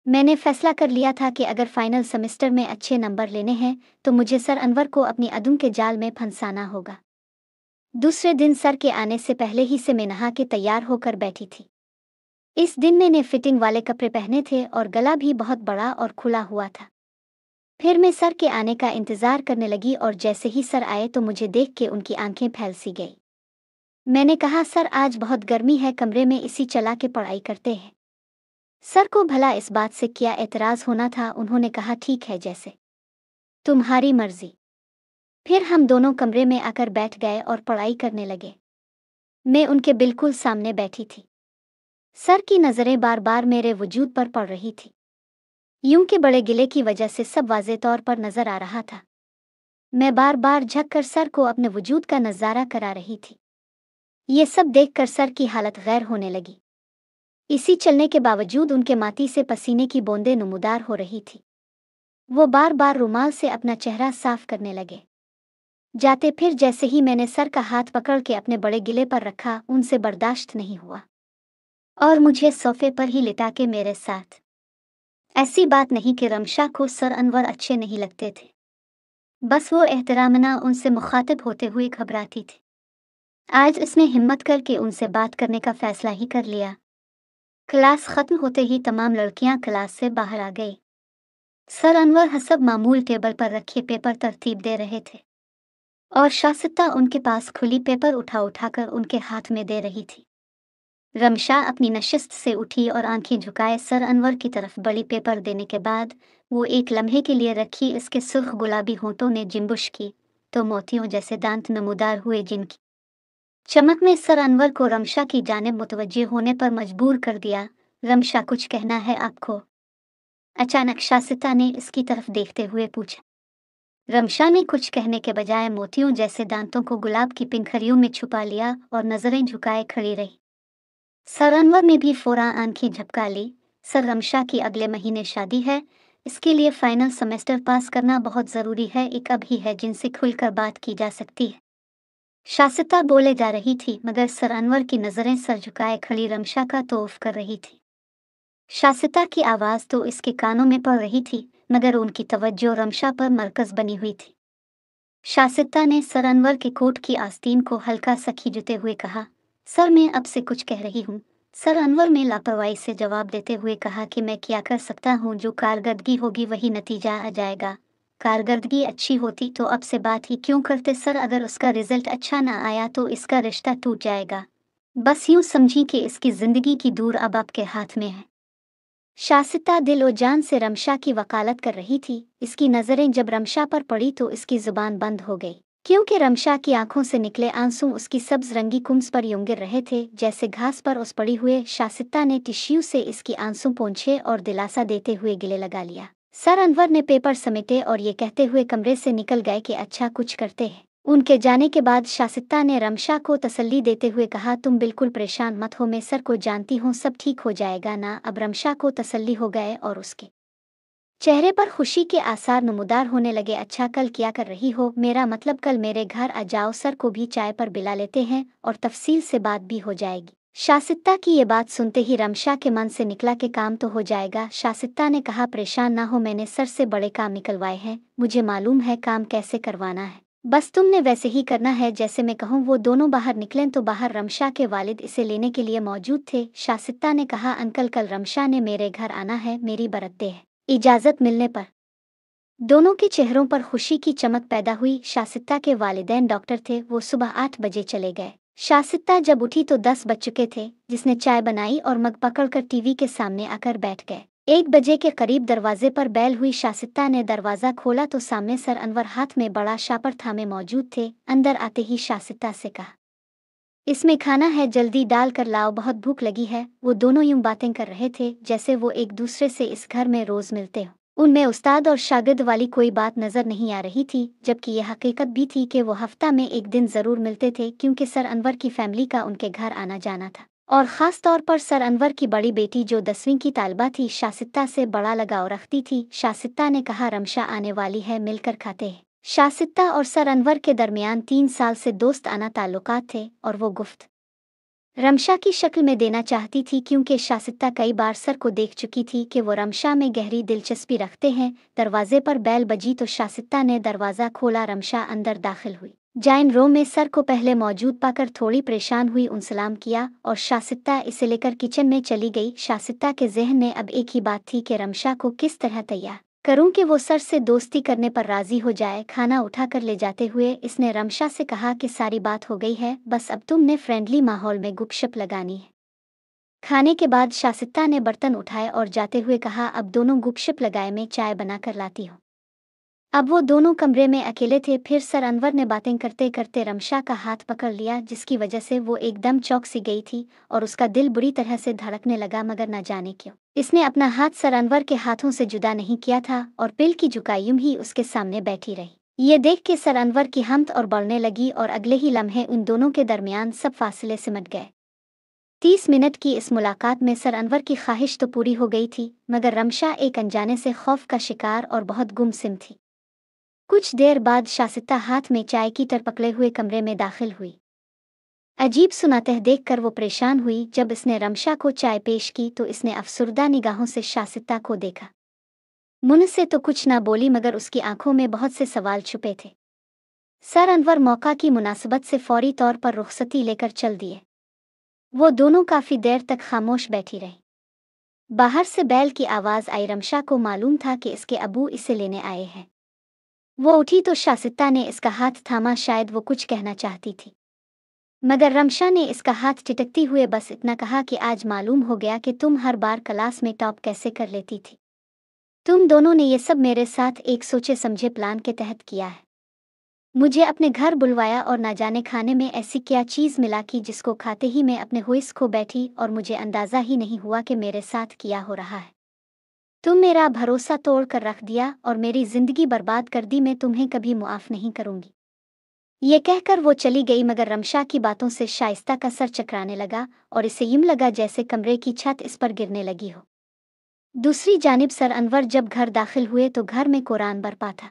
मैंने फैसला कर लिया था कि अगर फाइनल सेमेस्टर में अच्छे नंबर लेने हैं तो मुझे सर अनवर को अपनी अदम के जाल में फंसाना होगा। दूसरे दिन सर के आने से पहले ही से मैं नहा के तैयार होकर बैठी थी। इस दिन मैंने फिटिंग वाले कपड़े पहने थे और गला भी बहुत बड़ा और खुला हुआ था। फिर मैं सर के आने का इंतज़ार करने लगी और जैसे ही सर आए तो मुझे देख के उनकी आंखें फैल सी गई। मैंने कहा, सर आज बहुत गर्मी है, कमरे में एसी चला के पढ़ाई करते हैं। सर को भला इस बात से क्या एतराज़ होना था। उन्होंने कहा, ठीक है, जैसे तुम्हारी मर्जी। फिर हम दोनों कमरे में आकर बैठ गए और पढ़ाई करने लगे। मैं उनके बिल्कुल सामने बैठी थी। सर की नज़रें बार बार मेरे वजूद पर पड़ रही थी। यूं के बड़े गिले की वजह से सब वाज़े तौर पर नज़र आ रहा था। मैं बार बार झक कर सर को अपने वजूद का नज़ारा करा रही थी। ये सब देखकर सर की हालत गैर होने लगी। इसी चलने के बावजूद उनके माथे से पसीने की बूंदें नमूदार हो रही थी। वो बार बार रुमाल से अपना चेहरा साफ करने लगे। जाते फिर जैसे ही मैंने सर का हाथ पकड़ के अपने बड़े गिले पर रखा, उनसे बर्दाश्त नहीं हुआ और मुझे सोफे पर ही लिटा के मेरे साथ। ऐसी बात नहीं कि रमशा को सर अनवर अच्छे नहीं लगते थे, बस वो एहतरामना उनसे मुखातिब होते हुए घबराती थी। आज उसने हिम्मत करके उनसे बात करने का फैसला ही कर लिया। क्लास खत्म होते ही तमाम लड़कियां क्लास से बाहर आ गई। सर अनवर हसब मामूल टेबल पर रखे पेपर तरतीब दे रहे थे और शासिता उनके पास खुली पेपर उठा उठाकर उनके हाथ में दे रही थी। रमशा अपनी नशिस्त से उठी और आंखें झुकाए सर अनवर की तरफ बड़ी पेपर देने के बाद वो एक लम्हे के लिए रखी। इसके सुर्ख गुलाबी होंठों ने जिंबुश की तो मोतियों जैसे दांत नमूदार हुए, जिनकी चमक ने सर अनवर को रमशा की जानिब मुतवज्जे होने पर मजबूर कर दिया। रमशा, कुछ कहना है आपको? अचानक शासिता ने इसकी तरफ देखते हुए पूछा। रमशा ने कुछ कहने के बजाय मोतियों जैसे दांतों को गुलाब की पिंखरियों में छुपा लिया और नजरें झुकाए खड़ी रही। सर अनवर ने भी फौरन आंखें झपका ली। सर, रमशा की अगले महीने शादी है, इसके लिए फाइनल सेमेस्टर पास करना बहुत ज़रूरी है। एक अभी है जिनसे खुलकर बात की जा सकती है। शासिता बोले जा रही थी मगर सर अनवर की नज़रें सर झुकाए खड़ी रमशा का तौफ कर रही थी। शासिता की आवाज़ तो इसके कानों में पड़ रही थी मगर उनकी तवज्जो रमशा पर मरकज़ बनी हुई थी। शासिता ने सर अनवर के कोट की आस्तीन को हल्का सा खींचते हुए कहा, सर मैं अब से कुछ कह रही हूँ। सर अनवर ने लापरवाही से जवाब देते हुए कहा कि मैं क्या कर सकता हूँ, जो कारकर्दगी होगी वही नतीजा आ जाएगा। कारकर्दगी अच्छी होती तो अब से बात ही क्यों करते सर, अगर उसका रिजल्ट अच्छा ना आया तो इसका रिश्ता टूट जाएगा। बस यूं समझी कि इसकी ज़िंदगी की दूर अब आपके हाथ में है। शासिता दिल और जान से रमशा की वकालत कर रही थी। इसकी नज़रें जब रमशा पर पड़ी तो इसकी ज़ुबान बंद हो गई, क्योंकि रमशा की आंखों से निकले आंसू उसकी सब्ज रंगी कुम्स पर यूं गिर रहे थे जैसे घास पर उस पड़ी हुए। शासिता ने टिश्यू से इसकी आंसू पोंछे और दिलासा देते हुए गले लगा लिया। सर अनवर ने पेपर समेटे और ये कहते हुए कमरे से निकल गए कि अच्छा, कुछ करते हैं। उनके जाने के बाद शासिता ने रमशा को तसल्ली देते हुए कहा, तुम बिल्कुल परेशान मत हो, मैं सर को जानती हूँ, सब ठीक हो जाएगा ना। अब रमशा को तसल्ली हो गए और उसके चेहरे पर खुशी के आसार नमूदार होने लगे। अच्छा, कल क्या कर रही हो? मेरा मतलब कल मेरे घर आ जाओ, सर को भी चाय पर बिला लेते हैं और तफसील से बात भी हो जाएगी। शासिता की ये बात सुनते ही रमशा के मन से निकला कि काम तो हो जाएगा। शासिता ने कहा, परेशान ना हो, मैंने सर से बड़े काम निकलवाए हैं, मुझे मालूम है काम कैसे करवाना है, बस तुमने वैसे ही करना है जैसे मैं कहूँ। वो दोनों बाहर निकलें तो बाहर रमशा के वालिद इसे लेने के लिए मौजूद थे। शासिता ने कहा, अंकल कल रमशा ने मेरे घर आना है, मेरी बरत है, इजाज़त मिलने पर। दोनों के चेहरों पर खुशी की चमक पैदा हुई। शासिता के वालिदैन डॉक्टर थे, वो सुबह 8 बजे चले गए। शासिता जब उठी तो 10 बज चुके थे। जिसने चाय बनाई और मग पकड़कर टीवी के सामने आकर बैठ गए। 1 बजे के करीब दरवाजे पर बैल हुई। शासिता ने दरवाज़ा खोला तो सामने सर अनवर हाथ में बड़ा शापर थामे मौजूद थे। अंदर आते ही शासिता से कहा, इसमें खाना है, जल्दी डाल कर लाओ, बहुत भूख लगी है। वो दोनों यूं बातें कर रहे थे जैसे वो एक दूसरे से इस घर में रोज़ मिलते हो। उनमें उस्ताद और शागिर्द वाली कोई बात नज़र नहीं आ रही थी, जबकि यह हकीकत भी थी कि वो हफ्ता में एक दिन ज़रूर मिलते थे, क्योंकि सर अनवर की फैमिली का उनके घर आना जाना था और ख़ास तौर पर सर अनवर की बड़ी बेटी जो 10वीं की तालिबा थी, शासिता से बड़ा लगाव रखती थी। शासिता ने कहा, रमशा आने वाली है, मिलकर खाते हैं। शासिता और सर अनवर के दरमियान 3 साल से दोस्त आना ताल्लुकात थे और वो गुफ्त रमशा की शक्ल में देना चाहती थी क्योंकि शासिता कई बार सर को देख चुकी थी कि वो रमशा में गहरी दिलचस्पी रखते हैं। दरवाजे पर बेल बजी तो शासिता ने दरवाज़ा खोला। रमशा अंदर दाखिल हुई। जाइन रो में सर को पहले मौजूद पाकर थोड़ी परेशान हुई। उन सलाम किया और शासिता इसे लेकर किचन में चली गई। शासिता के जहन में अब एक ही बात थी कि रमशा को किस तरह तैयार करूं कि वो सर से दोस्ती करने पर राजी हो जाए। खाना उठाकर ले जाते हुए इसने रमशा से कहा कि सारी बात हो गई है, बस अब तुमने फ्रेंडली माहौल में गुपशप लगानी है। खाने के बाद शासिता ने बर्तन उठाए और जाते हुए कहा, अब दोनों गुपशप लगाए, मैं चाय बनाकर लाती हूँ। अब वो दोनों कमरे में अकेले थे। फिर सर अनवर ने बातें करते करते रमशा का हाथ पकड़ लिया, जिसकी वजह से वो एकदम चौंक सी गई थी और उसका दिल बुरी तरह से धड़कने लगा। मगर न जाने क्यों इसने अपना हाथ सर अनवर के हाथों से जुदा नहीं किया था और पिल की झुकाई यूं ही उसके सामने बैठी रही। ये देख के सर अनवर की हिम्मत और बढ़ने लगी और अगले ही लम्हे उन दोनों के दरमियान सब फासले सिमट गए। 30 मिनट की इस मुलाकात में सर अनवर की ख्वाहिश तो पूरी हो गई थी, मगर रमशा एक अनजाने से खौफ का शिकार और बहुत गुमसिम थी। कुछ देर बाद शासिता हाथ में चाय की टर पकड़े हुए कमरे में दाखिल हुई। अजीब सुनाते देखकर वो परेशान हुई। जब इसने रमशा को चाय पेश की तो इसने अफसुर्दा निगाहों से शासिता को देखा। मुंह से तो कुछ ना बोली मगर उसकी आंखों में बहुत से सवाल छुपे थे। सर अनवर मौका की मुनासबत से फौरी तौर पर रुखसती लेकर चल दिए। वो दोनों काफी देर तक खामोश बैठी रही। बाहर से बैल की आवाज़ आई। रमशा को मालूम था कि इसके अबू इसे लेने आए हैं। वो उठी तो शासिता ने इसका हाथ थामा, शायद वो कुछ कहना चाहती थी, मगर रमशा ने इसका हाथ चिटकती हुए बस इतना कहा कि आज मालूम हो गया कि तुम हर बार क्लास में टॉप कैसे कर लेती थी। तुम दोनों ने ये सब मेरे साथ एक सोचे समझे प्लान के तहत किया है। मुझे अपने घर बुलवाया और ना जाने खाने में ऐसी क्या चीज़ मिला कि जिसको खाते ही मैं अपने होश खो बैठी और मुझे अंदाज़ा ही नहीं हुआ कि मेरे साथ किया हो रहा है। तुम मेरा भरोसा तोड़ कर रख दिया और मेरी जिंदगी बर्बाद कर दी। मैं तुम्हें कभी मुआफ़ नहीं करूंगी। ये कहकर वो चली गई, मगर रमशा की बातों से शाइस्ता का सर चकराने लगा और इसे यूं लगा जैसे कमरे की छत इस पर गिरने लगी हो। दूसरी जानिब सर अनवर जब घर दाखिल हुए तो घर में कुरान बरपा था।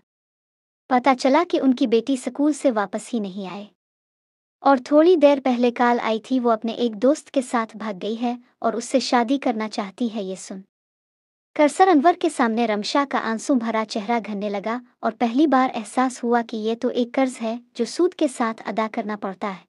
पता चला कि उनकी बेटी स्कूल से वापस ही नहीं आए और थोड़ी देर पहले कॉल आई थी वो अपने एक दोस्त के साथ भाग गई है और उससे शादी करना चाहती है। ये सुन कर सर अनवर के सामने रमशा का आंसू भरा चेहरा घनने लगा और पहली बार एहसास हुआ कि ये तो एक कर्ज है जो सूद के साथ अदा करना पड़ता है।